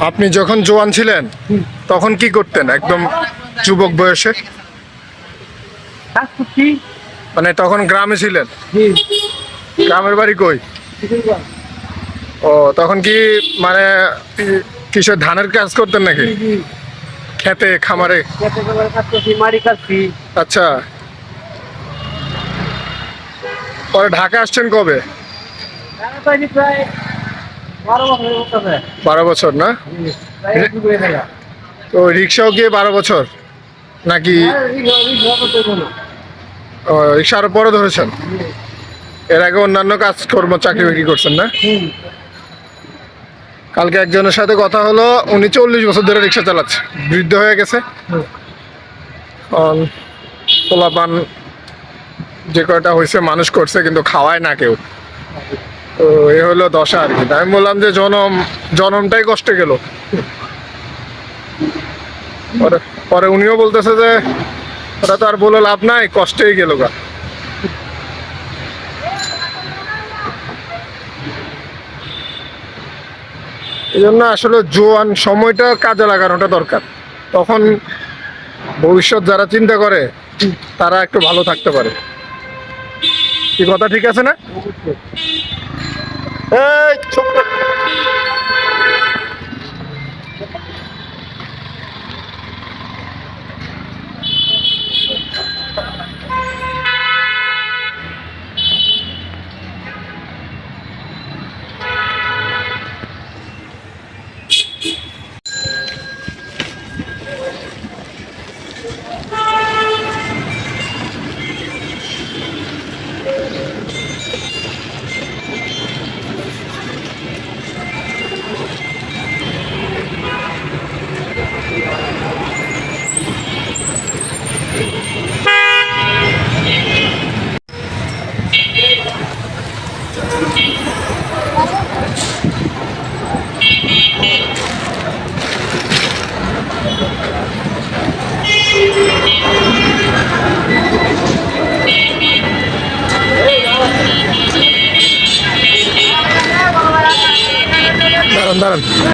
আপনি যখন জোয়ান ছিলেন তখন কি করতেন একদম যুবক বয়সে? কাজ করছি। মানে তখন গ্রামে ছিলেন? জি। গ্রামের বাড়ি কই? ও তখন কি মানে কিসের ধানের কাজ করতেন নাকি? জি, জি। খেতে খামারে? খেতে খামারে কাজ করছি, মাড়ি কাটছি। আচ্ছা, পরে ঢাকা আসছেন কবে? ঢাকা পাইনি প্রায় 12 বছর হয়ে গেছে। 12 বছর না? জি, প্রায় এক যুগ হয়ে গেল। তো রিক্সাও গিয়ে 12 বছর নাকি? আর রিক্সা করতে হতো না। রিক্সা আরো পরে ধরেছেন? জি। এর আগে অন্যান্য কাজকর্ম চাকরি বাকরি করছেন না? হুম। কালকে একজনের সাথে কথা হলো, উনি 40 বছর ধরে রিক্সা চালাচ্ছে, বৃদ্ধ হয়ে গেছে। হুম। পোলাপান যে কয়টা হয়েছে মানুষ করছে, কিন্তু খাওয়ায় না কেউ। তো এ হলো দশা আর কি। আমি বললাম যে জনমটাই কষ্টে গেল। পরে পরে উনিও বলতেছে যে ওটা তো আর বলে লাভ নাই, কষ্টেই গেল গা। এই জন্য আসলে জোয়ান সময়টা কাজে লাগানোটা দরকার। তখন ভবিষ্যৎ যারা চিন্তা করে তারা একটু ভালো থাকতে পারে। কি কথা ঠিক আছে না? অবশ্যই।